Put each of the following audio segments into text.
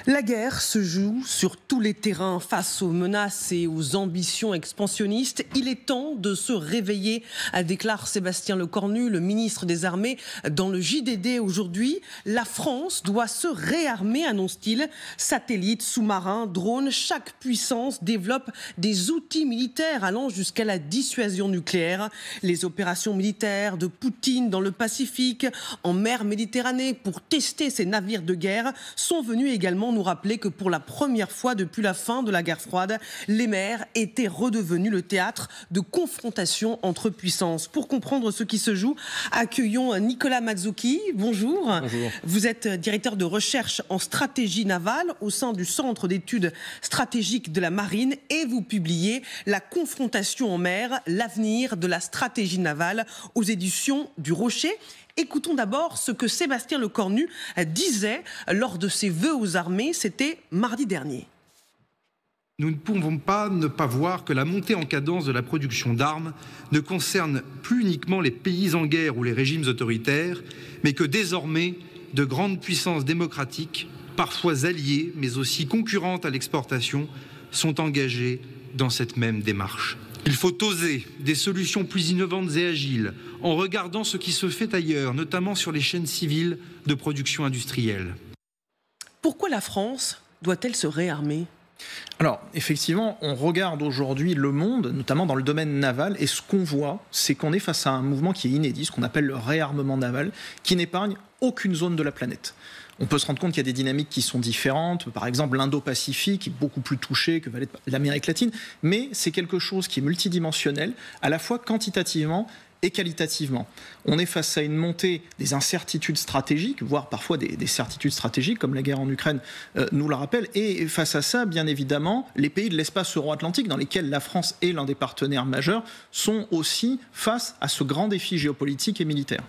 La guerre se joue sur tous les terrains face aux menaces et aux ambitions expansionnistes. Il est temps de se réveiller, déclare Sébastien Lecornu, le ministre des Armées, dans le JDD aujourd'hui. La France doit se réarmer, annonce-t-il. Satellites, sous-marins, drones, chaque puissance développe des outils militaires allant jusqu'à la dissuasion nucléaire. Les opérations militaires de Poutine dans le Pacifique, en mer Méditerranée, pour tester ses navires de guerre, sont venus également nous rappeler que pour la première fois depuis la fin de la guerre froide, les mers étaient redevenues le théâtre de confrontations entre puissances. Pour comprendre ce qui se joue, accueillons Nicolas Mazzucchi. Bonjour. Bonjour. Vous êtes directeur de recherche en stratégie navale au sein du Centre d'études stratégiques de la Marine et vous publiez La confrontation en mer, l'avenir de la stratégie navale aux éditions du Rocher. Écoutons d'abord ce que Sébastien Lecornu disait lors de ses vœux aux armées, c'était mardi dernier. Nous ne pouvons pas ne pas voir que la montée en cadence de la production d'armes ne concerne plus uniquement les pays en guerre ou les régimes autoritaires, mais que désormais de grandes puissances démocratiques, parfois alliées mais aussi concurrentes à l'exportation, sont engagées dans cette même démarche. Il faut oser des solutions plus innovantes et agiles en regardant ce qui se fait ailleurs, notamment sur les chaînes civiles de production industrielle. Pourquoi la France doit-elle se réarmer ? Alors, effectivement, on regarde aujourd'hui le monde, notamment dans le domaine naval, et ce qu'on voit, c'est qu'on est face à un mouvement qui est inédit, ce qu'on appelle le réarmement naval, qui n'épargne aucune zone de la planète. On peut se rendre compte qu'il y a des dynamiques qui sont différentes. Par exemple, l'Indo-Pacifique est beaucoup plus touché que l'Amérique latine. Mais c'est quelque chose qui est multidimensionnel, à la fois quantitativement et qualitativement. On est face à une montée des incertitudes stratégiques, voire parfois des certitudes stratégiques, comme la guerre en Ukraine nous le rappelle. Et face à ça, bien évidemment, les pays de l'espace euro-atlantique, dans lesquels la France est l'un des partenaires majeurs, sont aussi face à ce grand défi géopolitique et militaire.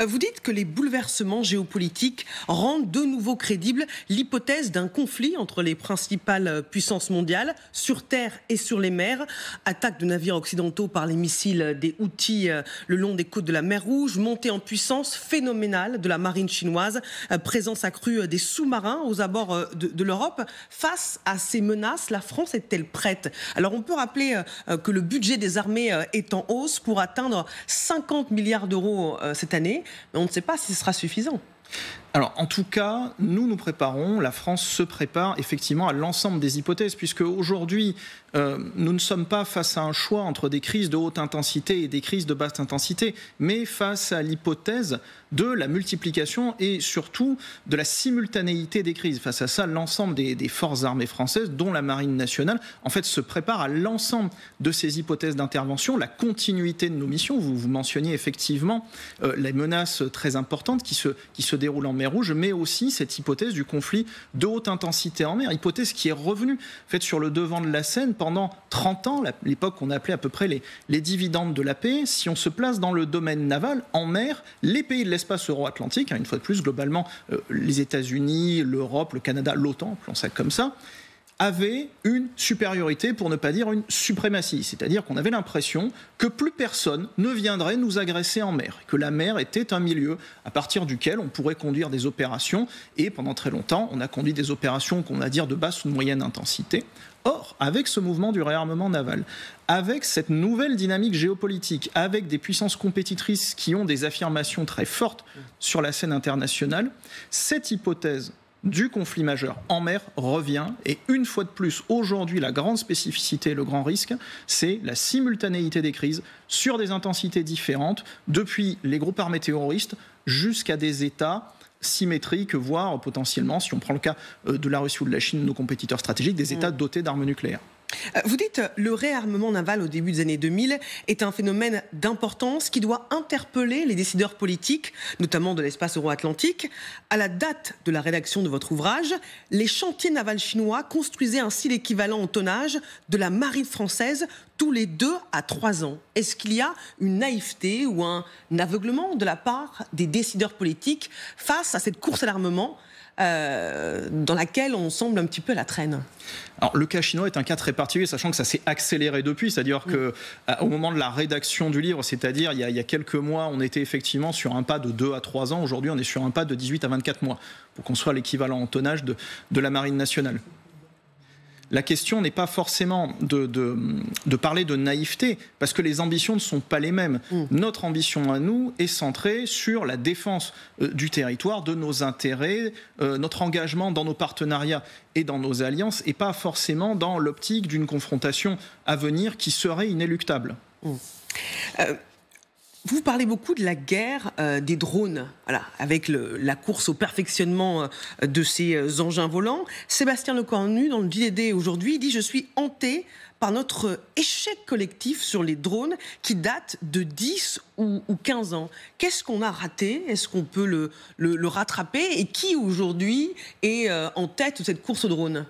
Vous dites que les bouleversements géopolitiques rendent de nouveau crédible l'hypothèse d'un conflit entre les principales puissances mondiales, sur terre et sur les mers. Attaque de navires occidentaux par les missiles des Houthis le long des côtes de la mer Rouge, montée en puissance phénoménale de la marine chinoise, présence accrue des sous-marins aux abords de l'Europe. Face à ces menaces, la France est-elle prête ? Alors on peut rappeler que le budget des armées est en hausse pour atteindre 50 milliards d'euros cette année. Mais on ne sait pas si ce sera suffisant. Alors, en tout cas, nous préparons, la France se prépare effectivement à l'ensemble des hypothèses, puisque aujourd'hui, nous ne sommes pas face à un choix entre des crises de haute intensité et des crises de basse intensité, mais face à l'hypothèse de la multiplication et surtout de la simultanéité des crises. Face à ça, l'ensemble des forces armées françaises, dont la Marine nationale, en fait, se prépare à l'ensemble de ces hypothèses d'intervention, la continuité de nos missions. Vous mentionniez effectivement les menaces très importantes qui se déroulent en mer Rouge, mais aussi cette hypothèse du conflit de haute intensité en mer, hypothèse qui est revenue en fait, sur le devant de la scène pendant 30 ans, l'époque qu'on appelait à peu près les dividendes de la paix. Si on se place dans le domaine naval, en mer, les pays de l'espace euro-atlantique, une fois de plus, globalement, les États-Unis, l'Europe, le Canada, l'OTAN, appelons ça comme ça, avait une supériorité, pour ne pas dire une suprématie. C'est-à-dire qu'on avait l'impression que plus personne ne viendrait nous agresser en mer, que la mer était un milieu à partir duquel on pourrait conduire des opérations, et pendant très longtemps, on a conduit des opérations qu'on va dire de basse ou de moyenne intensité. Or, avec ce mouvement du réarmement naval, avec cette nouvelle dynamique géopolitique, avec des puissances compétitrices qui ont des affirmations très fortes sur la scène internationale, cette hypothèse du conflit majeur en mer revient, et une fois de plus, aujourd'hui, la grande spécificité, le grand risque, c'est la simultanéité des crises sur des intensités différentes, depuis les groupes armés terroristes jusqu'à des États symétriques, voire potentiellement, si on prend le cas de la Russie ou de la Chine, nos compétiteurs stratégiques, des États dotés d'armes nucléaires. Vous dites le réarmement naval au début des années 2000 est un phénomène d'importance qui doit interpeller les décideurs politiques, notamment de l'espace euro-atlantique. À la date de la rédaction de votre ouvrage, les chantiers navals chinois construisaient ainsi l'équivalent en tonnage de la marine française tous les 2 à 3 ans. Est-ce qu'il y a une naïveté ou un aveuglement de la part des décideurs politiques face à cette course à l'armement ? dans laquelle on semble un petit peu à la traîne. Alors, le cas chinois est un cas très particulier, sachant que ça s'est accéléré depuis. C'est-à-dire qu'au moment de la rédaction du livre, c'est-à-dire il y a quelques mois, on était effectivement sur un pas de 2 à 3 ans. Aujourd'hui, on est sur un pas de 18 à 24 mois, pour qu'on soit l'équivalent en tonnage de la Marine nationale. La question n'est pas forcément de parler de naïveté, parce que les ambitions ne sont pas les mêmes. Notre ambition à nous est centrée sur la défense du territoire, de nos intérêts, notre engagement dans nos partenariats et dans nos alliances, et pas forcément dans l'optique d'une confrontation à venir qui serait inéluctable. Vous parlez beaucoup de la guerre des drones, voilà, avec la course au perfectionnement de ces engins volants. Sébastien Lecornu, dans le JDD aujourd'hui, dit « Je suis hanté par notre échec collectif sur les drones qui date de 10 ou 15 ans. Qu'est-ce qu'on a raté? Est-ce qu'on peut le rattraper? Et qui aujourd'hui est en tête de cette course aux drones? »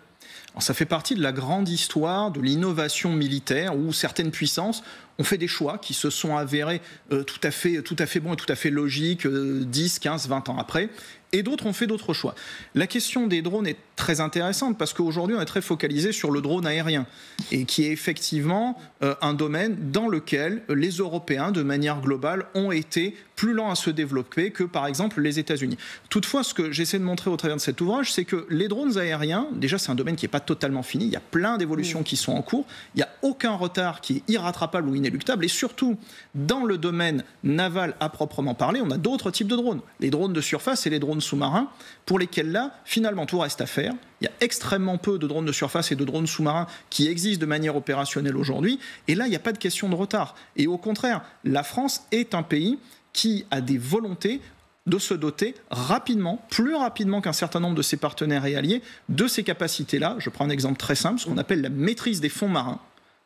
Alors, ça fait partie de la grande histoire de l'innovation militaire où certaines puissances ont fait des choix qui se sont avérés tout à fait bons et tout à fait logiques 10, 15, 20 ans après. Et d'autres ont fait d'autres choix. La question des drones est très intéressante parce qu'aujourd'hui, on est très focalisé sur le drone aérien et qui est effectivement un domaine dans lequel les Européens, de manière globale, ont été plus lents à se développer que, par exemple, les États-Unis. Toutefois, ce que j'essaie de montrer au travers de cet ouvrage, c'est que les drones aériens, déjà, c'est un domaine qui n'est pas totalement fini. Il y a plein d'évolutions qui sont en cours. Il n'y a aucun retard qui est irrattrapable ou inéluctable. Et surtout, dans le domaine naval à proprement parler, on a d'autres types de drones. Les drones de surface et les drones sous-marins, pour lesquels là, finalement, tout reste à faire. Il y a extrêmement peu de drones de surface et de drones sous-marins qui existent de manière opérationnelle aujourd'hui. Et là, il n'y a pas de question de retard. Et au contraire, la France est un pays qui a des volontés de se doter rapidement, plus rapidement qu'un certain nombre de ses partenaires et alliés, de ces capacités-là. Je prends un exemple très simple, ce qu'on appelle la maîtrise des fonds marins.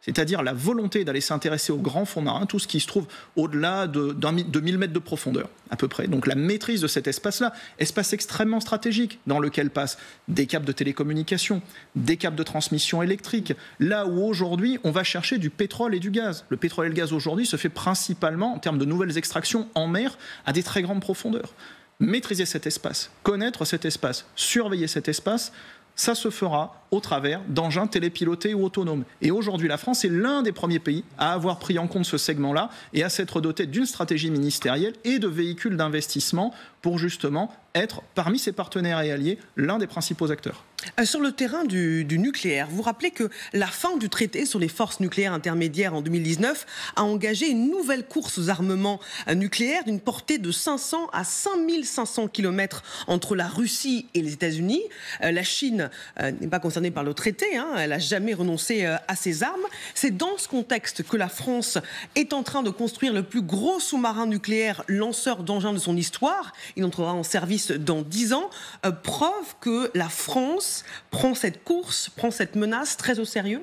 C'est-à-dire la volonté d'aller s'intéresser aux grands fonds marins, tout ce qui se trouve au-delà de 1000 mètres de profondeur, à peu près. Donc la maîtrise de cet espace-là, espace extrêmement stratégique, dans lequel passent des câbles de télécommunication, des câbles de transmission électrique, là où aujourd'hui on va chercher du pétrole et du gaz. Le pétrole et le gaz aujourd'hui se fait principalement, en termes de nouvelles extractions en mer, à des très grandes profondeurs. Maîtriser cet espace, connaître cet espace, surveiller cet espace, ça se fera au travers d'engins télépilotés ou autonomes. Et aujourd'hui, la France est l'un des premiers pays à avoir pris en compte ce segment-là et à s'être doté d'une stratégie ministérielle et de véhicules d'investissement pour justement être, parmi ses partenaires et alliés, l'un des principaux acteurs. Sur le terrain du nucléaire, vous rappelez que la fin du traité sur les forces nucléaires intermédiaires en 2019 a engagé une nouvelle course aux armements nucléaires d'une portée de 500 à 5500 km entre la Russie et les États-Unis. La Chine n'est pas concernée par le traité, elle n'a jamais renoncé à ses armes. C'est dans ce contexte que la France est en train de construire le plus gros sous-marin nucléaire lanceur d'engins de son histoire. Il entrera en service dans 10 ans. Preuve que la France prend cette course, prend cette menace très au sérieux?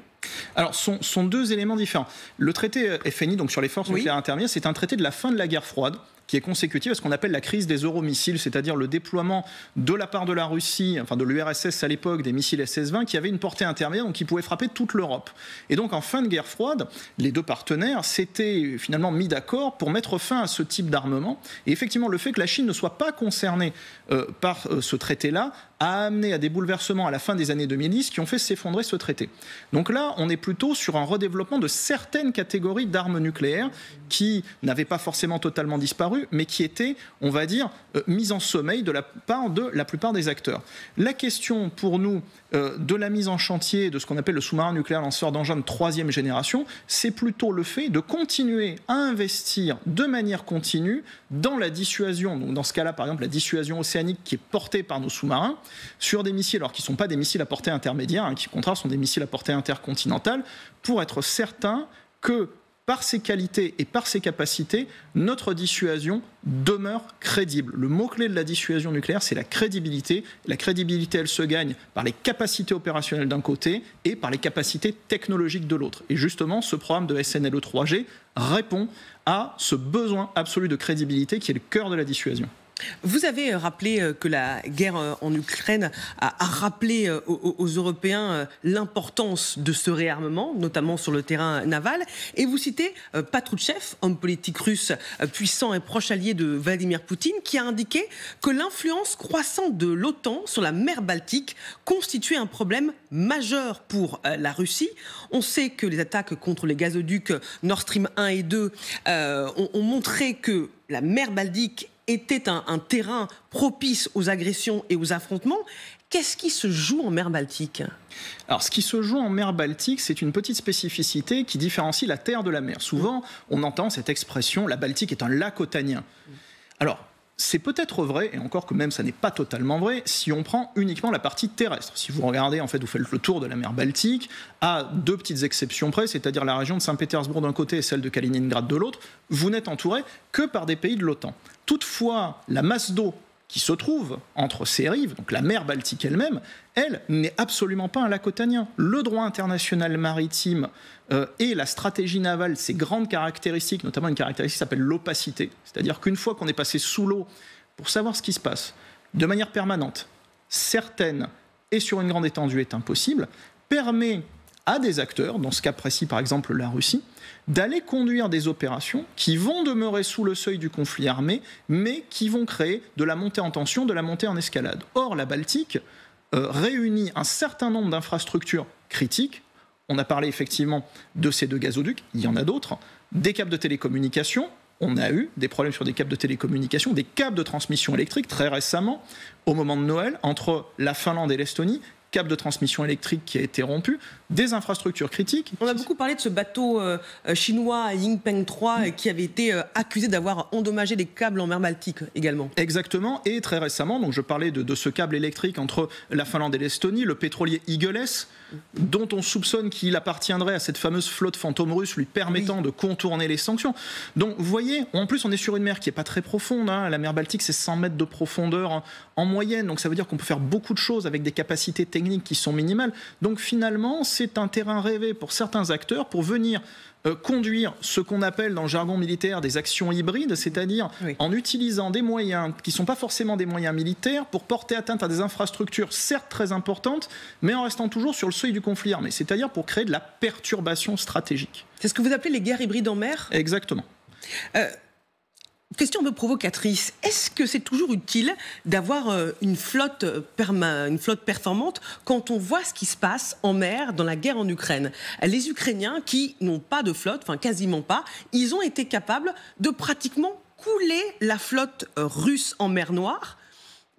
Alors, sont deux éléments différents. Le traité FNI, donc sur les forces nucléaires intermédiaires, c'est un traité de la fin de la guerre froide, qui est consécutive à ce qu'on appelle la crise des euromissiles, c'est-à-dire le déploiement de la part de la Russie, enfin de l'URSS à l'époque, des missiles SS-20 qui avaient une portée intermédiaire, donc qui pouvaient frapper toute l'Europe. Et donc en fin de guerre froide, les deux partenaires s'étaient finalement mis d'accord pour mettre fin à ce type d'armement. Et effectivement, le fait que la Chine ne soit pas concernée par ce traité-là a amené à des bouleversements à la fin des années 2010 qui ont fait s'effondrer ce traité. Donc là, on est plutôt sur un redéveloppement de certaines catégories d'armes nucléaires qui n'avaient pas forcément totalement disparu, mais qui étaient, on va dire, mises en sommeil de la part de la plupart des acteurs. La question pour nous de la mise en chantier de ce qu'on appelle le sous-marin nucléaire lanceur d'engins de 3e génération, c'est plutôt le fait de continuer à investir de manière continue dans la dissuasion, donc dans ce cas-là par exemple la dissuasion océanique qui est portée par nos sous-marins, sur des missiles, alors qui ne sont pas des missiles à portée intermédiaire, qui au contraire sont des missiles à portée intercontinentale, pour être certain que par ses qualités et par ses capacités, notre dissuasion demeure crédible. Le mot-clé de la dissuasion nucléaire, c'est la crédibilité. La crédibilité, elle se gagne par les capacités opérationnelles d'un côté et par les capacités technologiques de l'autre. Et justement, ce programme de SNLE 3G répond à ce besoin absolu de crédibilité qui est le cœur de la dissuasion. Vous avez rappelé que la guerre en Ukraine a rappelé aux Européens l'importance de ce réarmement, notamment sur le terrain naval. Et vous citez Patrouchev, homme politique russe puissant et proche allié de Vladimir Poutine, qui a indiqué que l'influence croissante de l'OTAN sur la mer Baltique constituait un problème majeur pour la Russie. On sait que les attaques contre les gazoducs Nord Stream 1 et 2 ont montré que la mer Baltique était un terrain propice aux agressions et aux affrontements. Qu'est-ce qui se joue en mer Baltique ? Alors, ce qui se joue en mer Baltique, c'est une petite spécificité qui différencie la terre de la mer. Souvent, on entend cette expression « la Baltique est un lac otanien ». Alors, c'est peut-être vrai, et encore que même ça n'est pas totalement vrai, si on prend uniquement la partie terrestre. Si vous regardez, en fait, vous faites le tour de la mer Baltique, à 2 petites exceptions près, c'est-à-dire la région de Saint-Pétersbourg d'un côté et celle de Kaliningrad de l'autre, vous n'êtes entouré que par des pays de l'OTAN. Toutefois, la masse d'eau qui se trouve entre ces rives, donc la mer Baltique elle-même, elle n'est absolument pas un lac otanien. Le droit international maritime et la stratégie navale, ces grandes caractéristiques, notamment une caractéristique qui s'appelle l'opacité, c'est-à-dire qu'une fois qu'on est passé sous l'eau, pour savoir ce qui se passe, de manière permanente, certaine et sur une grande étendue est impossible, permet à des acteurs, dans ce cas précis par exemple la Russie, d'aller conduire des opérations qui vont demeurer sous le seuil du conflit armé, mais qui vont créer de la montée en tension, de la montée en escalade. Or, la Baltique réunit un certain nombre d'infrastructures critiques. On a parlé effectivement de ces 2 gazoducs, il y en a d'autres, des câbles de télécommunications. On a eu des problèmes sur des câbles de télécommunications, des câbles de transmission électrique très récemment, au moment de Noël, entre la Finlande et l'Estonie, câble de transmission électrique qui a été rompu, des infrastructures critiques. On a beaucoup parlé de ce bateau chinois Yingpeng 3 qui avait été accusé d'avoir endommagé les câbles en mer Baltique également. Exactement, et très récemment, donc je parlais de ce câble électrique entre la Finlande et l'Estonie, le pétrolier Eagle S, dont on soupçonne qu'il appartiendrait à cette fameuse flotte fantôme russe lui permettant de contourner les sanctions. Donc vous voyez, en plus on est sur une mer qui n'est pas très profonde, hein. La mer Baltique c'est 100 mètres de profondeur en moyenne, donc ça veut dire qu'on peut faire beaucoup de choses avec des capacités techniques qui sont minimales. Donc finalement c'est un terrain rêvé pour certains acteurs pour venir conduire ce qu'on appelle dans le jargon militaire des actions hybrides, c'est-à-dire en utilisant des moyens qui ne sont pas forcément des moyens militaires pour porter atteinte à des infrastructures certes très importantes, mais en restant toujours sur le seuil du conflit armé, c'est-à-dire pour créer de la perturbation stratégique. C'est ce que vous appelez les guerres hybrides en mer ? Exactement. Question un peu provocatrice. Est-ce que c'est toujours utile d'avoir une flotte performante quand on voit ce qui se passe en mer dans la guerre en Ukraine ? Les Ukrainiens qui n'ont pas de flotte, enfin quasiment pas, ils ont été capables de pratiquement couler la flotte russe en mer Noire.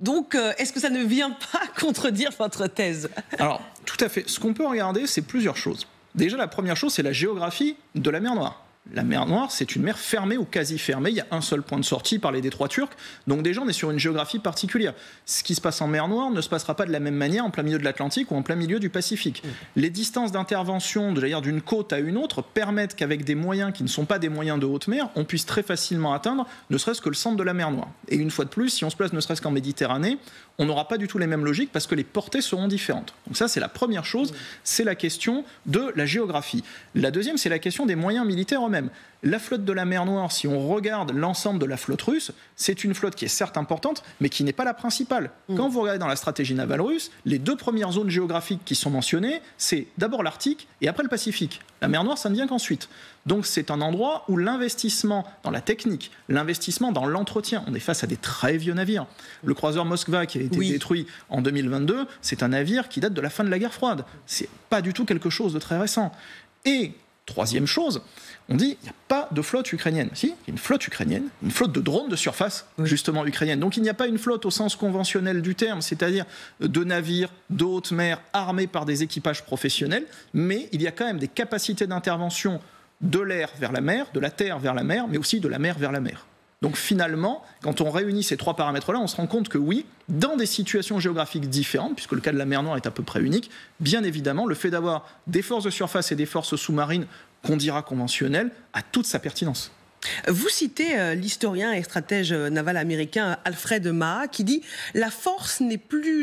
Donc, est-ce que ça ne vient pas contredire votre thèse ? Alors, tout à fait. Ce qu'on peut regarder, c'est plusieurs choses. Déjà, la première chose, c'est la géographie de la mer Noire. La mer Noire, c'est une mer fermée ou quasi fermée. Il y a un seul point de sortie par les détroits turcs. Donc déjà, on est sur une géographie particulière. Ce qui se passe en mer Noire ne se passera pas de la même manière en plein milieu de l'Atlantique ou en plein milieu du Pacifique. Les distances d'intervention d'une côte à une autre permettent qu'avec des moyens qui ne sont pas des moyens de haute mer, on puisse très facilement atteindre ne serait-ce que le centre de la mer Noire. Et une fois de plus, si on se place ne serait-ce qu'en Méditerranée, on n'aura pas du tout les mêmes logiques parce que les portées seront différentes. Donc ça, c'est la première chose, c'est la question de la géographie. La deuxième, c'est la question des moyens militaires eux-mêmes. La flotte de la mer Noire, si on regarde l'ensemble de la flotte russe, c'est une flotte qui est certes importante, mais qui n'est pas la principale. Quand vous regardez dans la stratégie navale russe, les 2 premières zones géographiques qui sont mentionnées, c'est d'abord l'Arctique et après le Pacifique. La mer Noire, ça ne vient qu'ensuite. Donc c'est un endroit où l'investissement dans la technique, l'investissement dans l'entretien, on est face à des très vieux navires. Le croiseur Moskva qui a été détruit en 2022, c'est un navire qui date de la fin de la guerre froide. C'est pas du tout quelque chose de très récent. Et troisième chose, on dit qu'il n'y a pas de flotte ukrainienne. Si, il y a une flotte ukrainienne, une flotte de drones de surface, justement ukrainienne. Donc il n'y a pas une flotte au sens conventionnel du terme, c'est-à-dire de navires de haute mer armés par des équipages professionnels, mais il y a quand même des capacités d'intervention de l'air vers la mer, de la terre vers la mer, mais aussi de la mer vers la mer. Donc finalement, quand on réunit ces 3 paramètres-là, on se rend compte que oui, dans des situations géographiques différentes, puisque le cas de la mer Noire est à peu près unique, bien évidemment, le fait d'avoir des forces de surface et des forces sous-marines qu'on dira conventionnelles a toute sa pertinence. Vous citez l'historien et stratège naval américain Alfred Maha qui dit « La force n'est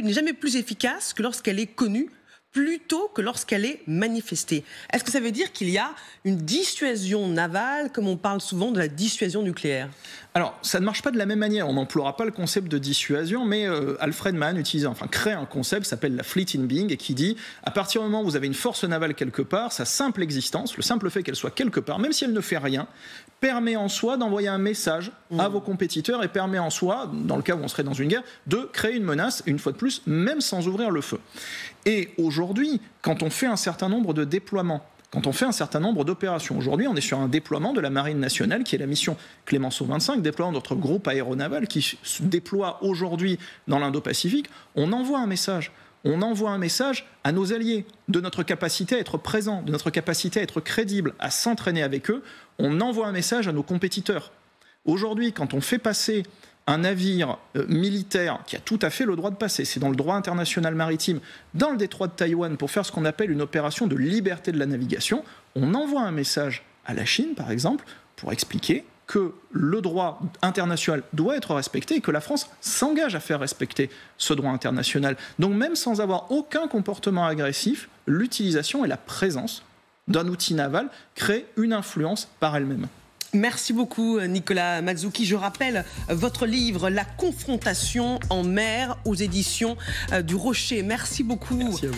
jamais plus efficace que lorsqu'elle est connue, plutôt que lorsqu'elle est manifestée ». Est-ce que ça veut dire qu'il y a une dissuasion navale, comme on parle souvent de la dissuasion nucléaire ? Alors, ça ne marche pas de la même manière. On n'emploiera pas le concept de dissuasion, mais Alfred Mann crée un concept qui s'appelle la fleet in being et qui dit, à partir du moment où vous avez une force navale quelque part, sa simple existence, le simple fait qu'elle soit quelque part, même si elle ne fait rien, permet en soi d'envoyer un message à vos compétiteurs et permet en soi, dans le cas où on serait dans une guerre, de créer une menace, une fois de plus, même sans ouvrir le feu. Et aujourd'hui, quand on fait un certain nombre de déploiements, quand on fait un certain nombre d'opérations. Aujourd'hui, on est sur un déploiement de la Marine nationale, qui est la mission Clemenceau 25, déploiement de notre groupe aéronaval qui se déploie aujourd'hui dans l'Indo-Pacifique. On envoie un message. On envoie un message à nos alliés de notre capacité à être présent, de notre capacité à être crédible, à s'entraîner avec eux. On envoie un message à nos compétiteurs. Aujourd'hui, quand on fait passer un navire militaire qui a tout à fait le droit de passer, c'est dans le droit international maritime, dans le détroit de Taïwan pour faire ce qu'on appelle une opération de liberté de la navigation, on envoie un message à la Chine, par exemple, pour expliquer que le droit international doit être respecté et que la France s'engage à faire respecter ce droit international. Donc même sans avoir aucun comportement agressif, l'utilisation et la présence d'un outil naval crée une influence par elle-même. Merci beaucoup Nicolas Mazzucchi. Je rappelle votre livre « La confrontation en mer » aux éditions du Rocher. Merci beaucoup. Merci à vous.